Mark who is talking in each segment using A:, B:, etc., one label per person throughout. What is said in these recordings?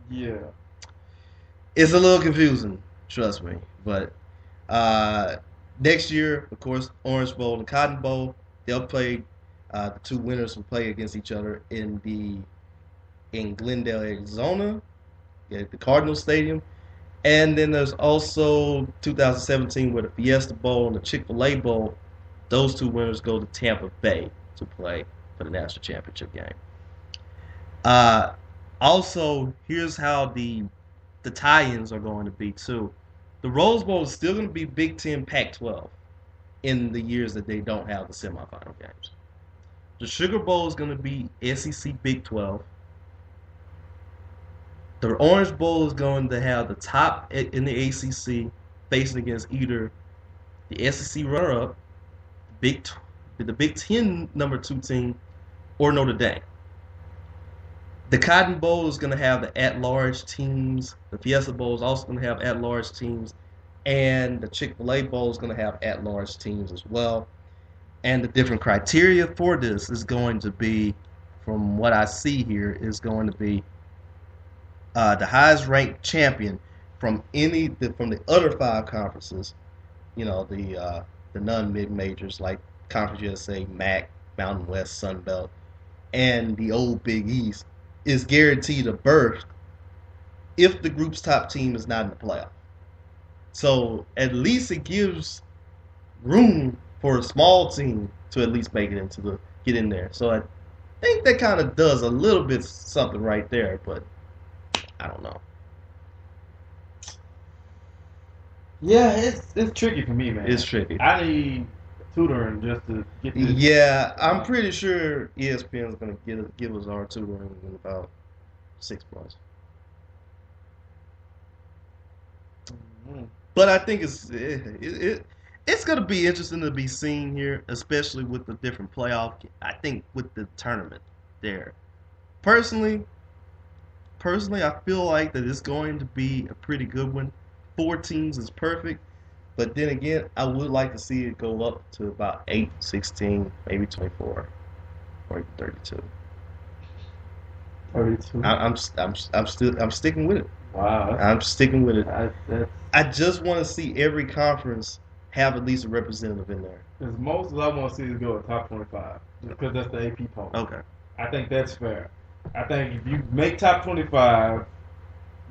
A: Yeah.
B: It's a little confusing, trust me. But uh, next year, of course, Orange Bowl and Cotton Bowl, they'll play. The two winners will play against each other in Glendale, Arizona, at the Cardinal Stadium. And then there's also 2017 with the Fiesta Bowl and the Chick-fil-A Bowl. Those two winners go to Tampa Bay to play for the national championship game. Uh, Also, here's how the tie-ins are going to be too. The Rose Bowl is still going to be Big Ten, Pac-12 in the years that they don't have the semifinal games. The Sugar Bowl is going to be SEC, Big 12. The Orange Bowl is going to have the top in the ACC facing against either the SEC runner-up, Big the Big Ten number two team, or Notre Dame. The Cotton Bowl is going to have the at-large teams. The Fiesta Bowl is also going to have at-large teams, and the Chick-fil-A Bowl is going to have at-large teams as well. And the different criteria for this is going to be, from what I see here, is going to be the highest ranked champion from the other five conferences. The non mid majors like Conference USA, MAC, Mountain West, Sun Belt, and the old Big East is guaranteed a berth if the group's top team is not in the playoff. So at least it gives room for a small team to at least make it get in there. So I think that kind of does a little bit something right there, but I don't know.
A: Yeah, it's tricky for me, man.
B: It's tricky.
A: I need tutoring just to get this.
B: Yeah, I'm pretty sure ESPN is going to give us our tutoring in about 6 months.
A: Mm-hmm.
B: But I think it's going to be interesting to be seen here, especially with the different playoff. I think with the tournament there. Personally, I feel like that it's going to be a pretty good one. 4 teams is perfect, but then again, I would like to see it go up to about 8, 16, maybe 24, or 32.
A: 32.
B: I'm sticking with it.
A: Wow.
B: I'm sticking with it.
A: That's
B: I just want to see every conference have at least a representative in there.
A: as most as I want to see is go to top 25, just because that's the AP poll.
B: Okay.
A: I think that's fair. I think if you make top 25,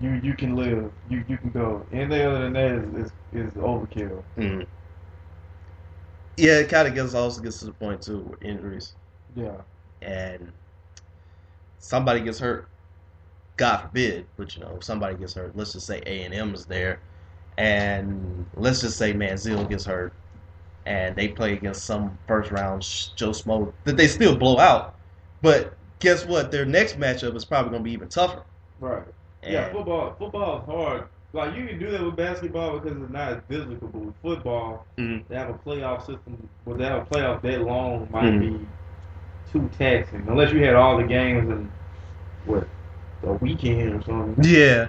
A: you can live. You can go. Anything other than that is overkill.
B: Mm. Yeah, it kind of gets to the point too with injuries,
A: Yeah.
B: and somebody gets hurt. God forbid, but if somebody gets hurt, let's just say A&M is there, and let's just say Manziel gets hurt, and they play against some first round Joe Smo that they still blow out, but guess what? Their next matchup is probably going to be even tougher.
A: Right.
B: And
A: Yeah. Football is hard. Like you can do that with basketball because it's not as physical, but with football,
B: Mhm.
A: they have a playoff system. Well, they have a playoff that long might
B: Mhm.
A: be too taxing unless you had all the games in what a weekend or something.
B: Yeah.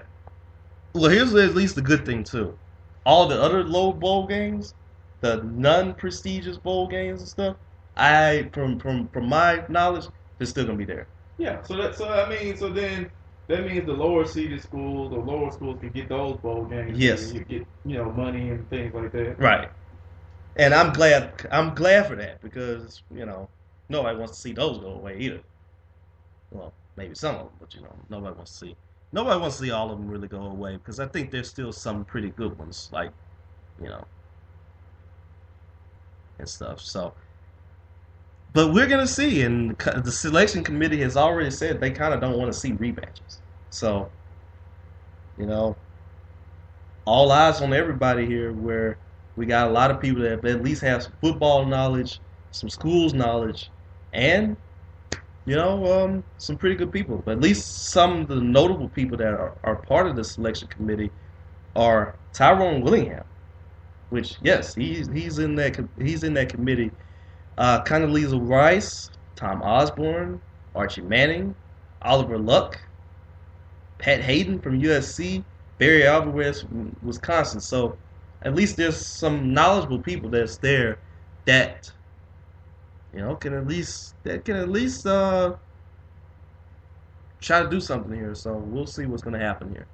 B: Well, here's at least the good thing too. All the other low bowl games, the non-prestigious bowl games and stuff, from my knowledge, they're still gonna be there.
A: Yeah. So then that means the lower seeded schools or lower schools can get those bowl games.
B: Yes.
A: And you get money and things like that.
B: Right. And I'm glad. I'm glad for that because nobody wants to see those go away either. Well, maybe some of them, but nobody wants to see. Nobody wants to see all of them really go away because I think there's still some pretty good ones, like you know, and stuff. So, but we're gonna see, and the selection committee has already said they kind of don't want to see rematches. So, you know, all eyes on everybody here. Where we got a lot of people that at least have some football knowledge, some schools knowledge, and some pretty good people. But at least some of the notable people that are part of the selection committee are Tyrone Willingham, which yes, he's in that committee. Condoleezza Rice, Tom Osborne, Archie Manning, Oliver Luck, Pat Hayden from USC, Barry Alvarez from Wisconsin. So at least there's some knowledgeable people that's there that can at least try to do something here. So we'll see what's going to happen here.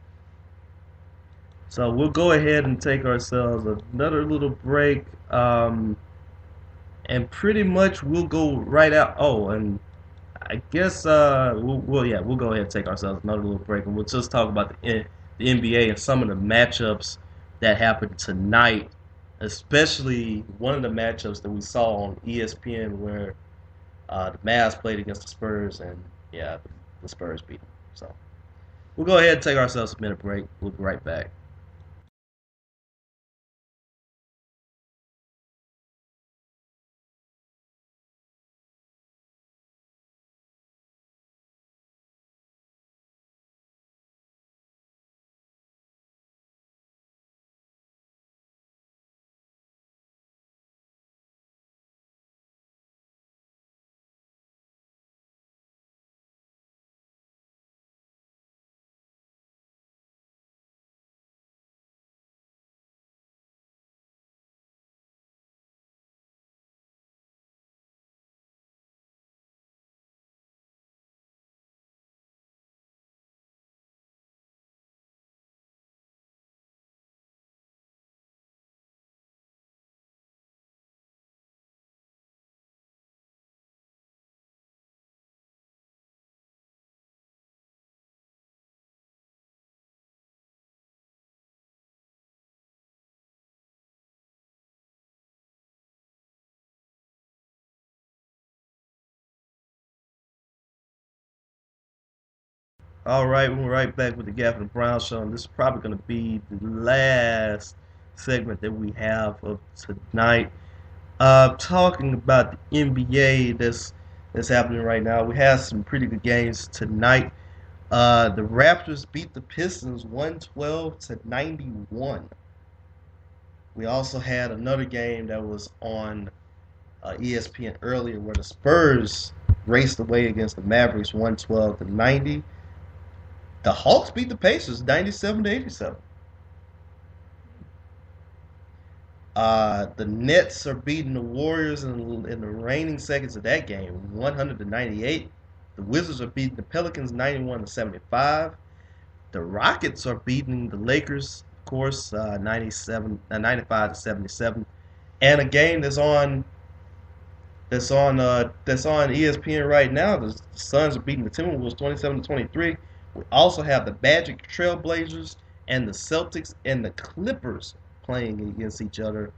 B: So we'll go ahead and take ourselves another little break, and pretty much we'll go right out. Oh, and I guess we'll go ahead and take ourselves another little break, and we'll just talk about the NBA and some of the matchups that happened tonight, especially one of the matchups that we saw on ESPN where the Mavs played against the Spurs, and yeah, the Spurs beat them. So we'll go ahead and take ourselves a minute break. We'll be right back. All right, we're right back with the Gafford and Brown Show, and this is probably going to be the last segment that we have of tonight. Talking about the NBA that's happening right now. We have some pretty good games tonight. The Raptors beat the Pistons 112-91. We also had another game that was on ESPN earlier where the Spurs raced away against the Mavericks 112-90. The Hawks beat the Pacers 97-87. The Nets are beating the Warriors in the reigning seconds of that game 100-98. The Wizards are beating the Pelicans 91-75. The Rockets are beating the Lakers, of course, 95-77. And a game that's on ESPN right now. The Suns are beating the Timberwolves 27-23. We also have the Magic, Trailblazers, and the Celtics and the Clippers playing against each other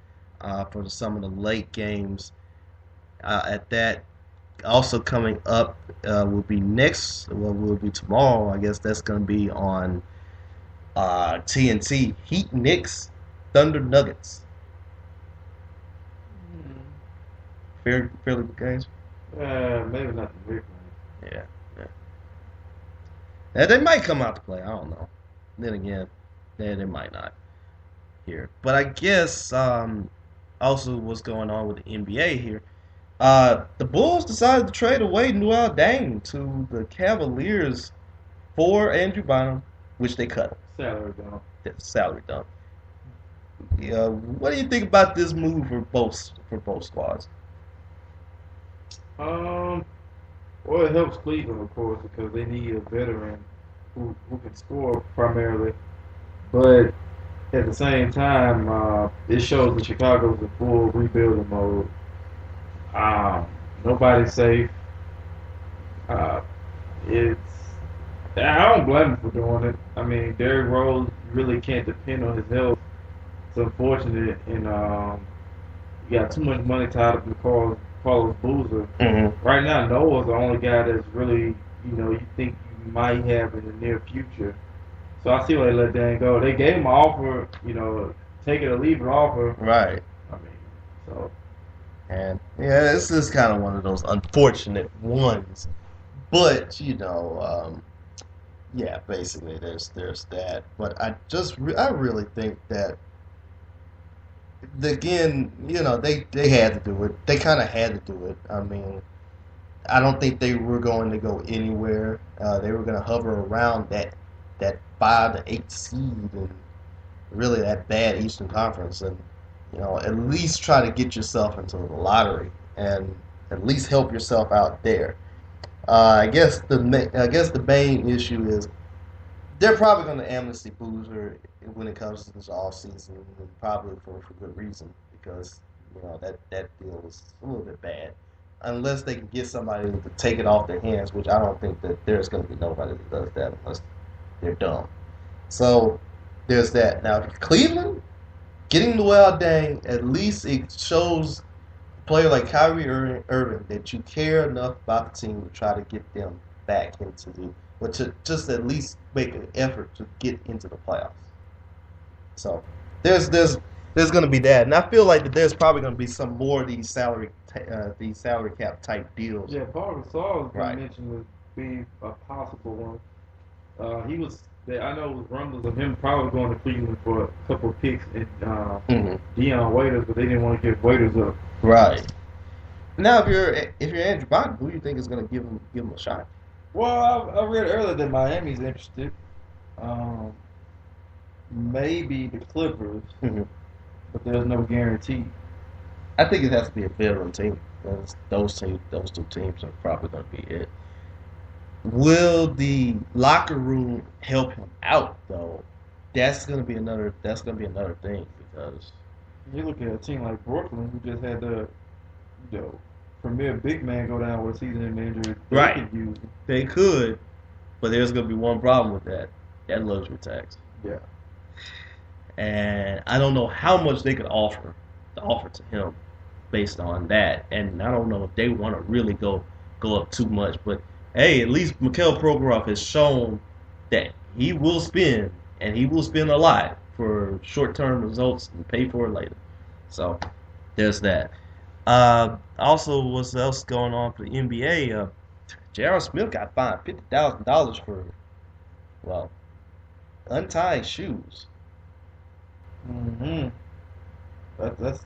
B: for some of the late games. At that, also coming up will be tomorrow. I guess that's going to be on TNT. Heat, Knicks, Thunder, Nuggets. Fairly good games.
A: Maybe not the big one.
B: Yeah. Now, they might come out to play. I don't know. Then again, they might not here. But I guess also what's going on with the NBA here. The Bulls decided to trade away Luol Deng to the Cavaliers for Andrew Bynum, which they cut him. Salary dump. What do you think about this move for both squads?
A: Well, it helps Cleveland, of course, because they need a veteran who can score primarily. But at the same time, it shows that Chicago's in full rebuilding mode. Nobody's safe. I don't blame him for doing it. I mean, Derrick Rose really can't depend on his health. It's unfortunate, and you got too much money tied up in Carlos Boozer.
B: Mm-hmm.
A: Right now, Noah's the only guy that's really, you think you might have in the near future. So I see why they let Dan go. They gave him an offer, take it or leave it offer.
B: Right.
A: I mean, so.
B: And yeah, this is kind of one of those unfortunate ones. But yeah, basically there's that. But I really think that again, they had to do it. They kind of had to do it. I mean, I don't think they were going to go anywhere. They were going to hover around that 5 to 8 seed and really that bad Eastern Conference, and at least try to get yourself into the lottery and at least help yourself out there. I guess the main issue is they're probably going to amnesty Boozer when it comes to this off season, and probably for good reason because that deal is a little bit bad. Unless they can get somebody to take it off their hands, which I don't think that there's going to be nobody that does that unless they're dumb. So there's that. Now, if Cleveland getting Luol Deng, at least it shows a player like Kyrie Irving that you care enough about the team to try to get them back into or to just at least make an effort to get into the playoffs. So there's going to be that, and I feel like that there's probably going to be some more of these salary cap type deals.
A: Yeah, Paul Gasol was
B: Right.
A: mentioned would be a possible one. He was. I know it was rumbles of him probably going to Cleveland for a couple of picks and Deion Waiters, but they didn't want to give Waiters up.
B: Right. Now, if you're Andrew Bynum, who do you think is going to give him a shot?
A: Well, I read earlier that Miami's interested. Maybe the Clippers, but there's no guarantee.
B: I think it has to be a veteran team. Those two teams are probably going to be it. Will the locker room help him out though? That's going to be another thing because
A: You look at a team like Brooklyn, who just had the premier big man go down with a season-ending injury.
B: Right.
A: They could use him.
B: they could, but there's going to be one problem with that luxury tax.
A: Yeah.
B: And I don't know how much they could offer to him based on that. And I don't know if they want to really go up too much. But hey, at least Mikhail Prokhorov has shown that he will spend, and he will spend a lot for short-term results and pay for it later. So there's that. Also, what's else going on for the NBA? J.R. Smith got fined $50,000 for untying shoes.
A: Mm-hmm. That's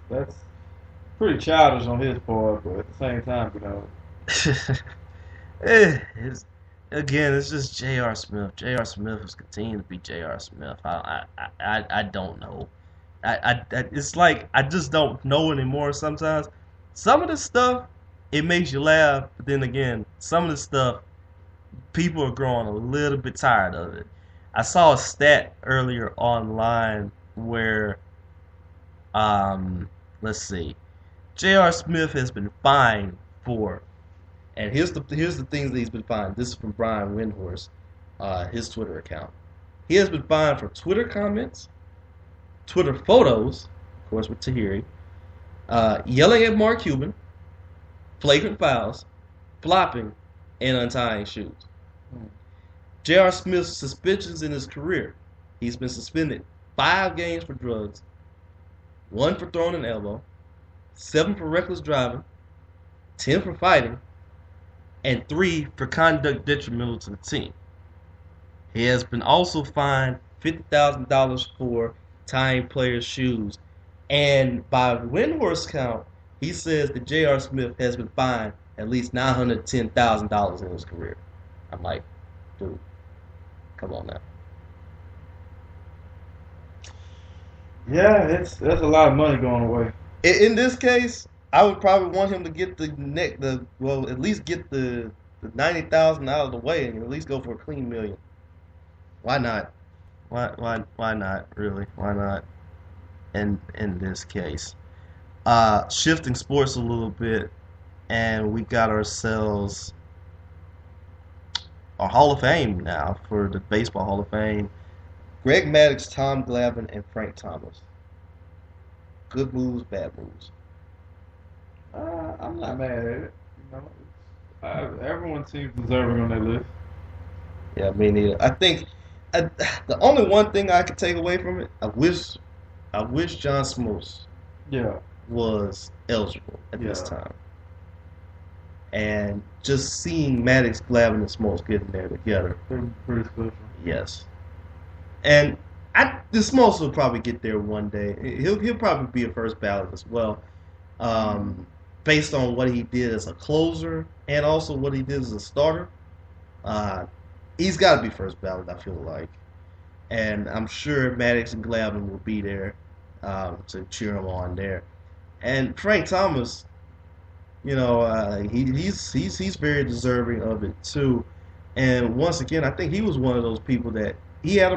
A: pretty childish on his part, but at the same time,
B: It's just J.R. Smith. J.R. Smith is continuing to be J.R. Smith. I don't know. It's like I just don't know anymore. Sometimes some of the stuff it makes you laugh, but then again, some of the stuff people are growing a little bit tired of it. I saw a stat earlier online where let's see, J.R. Smith has been fined for, and here's the things that he's been fined. This is from Brian Windhorst, his Twitter account. He has been fined for Twitter comments, Twitter photos, of course with Tahiri, yelling at Mark Cuban, flagrant fouls, flopping, and untying shoes. J.R. Smith's suspensions in his career. He's been suspended 5 games for drugs, 1 for throwing an elbow, 7 for reckless driving, 10 for fighting, and 3 for conduct detrimental to the team. He has been also fined $50,000 for tying players' shoes. And by Windhorst's count, he says that J.R. Smith has been fined at least $910,000 in his career. I'm like, dude, come on now.
A: yeah, that's a lot of money going away.
B: In this case, I would probably want him to get at least get the 90,000 out of the way and at least go for a clean $1 million. Why not? Why not? Really? Why not? In this case, shifting sports a little bit, and we got ourselves a Hall of Fame now for the Baseball Hall of Fame. Greg Maddux, Tom Glavine, and Frank Thomas. Good moves, bad moves.
A: I'm not mad at it. Everyone seems deserving on that list.
B: Yeah, me neither. I think the only one thing I could take away from it, I wish John Smoltz was eligible at this time. And just seeing Maddux, Glavine, and Smoltz getting there together.
A: Pretty special.
B: Yes. And the Smoltz will probably get there one day. He'll probably be a first ballot as well. Based on what he did as a closer and also what he did as a starter. He's got to be first ballot, I feel like. And I'm sure Maddux and Glavine will be there to cheer him on there. And Frank Thomas, He's very deserving of it too. And once again, I think he was one of those people that he had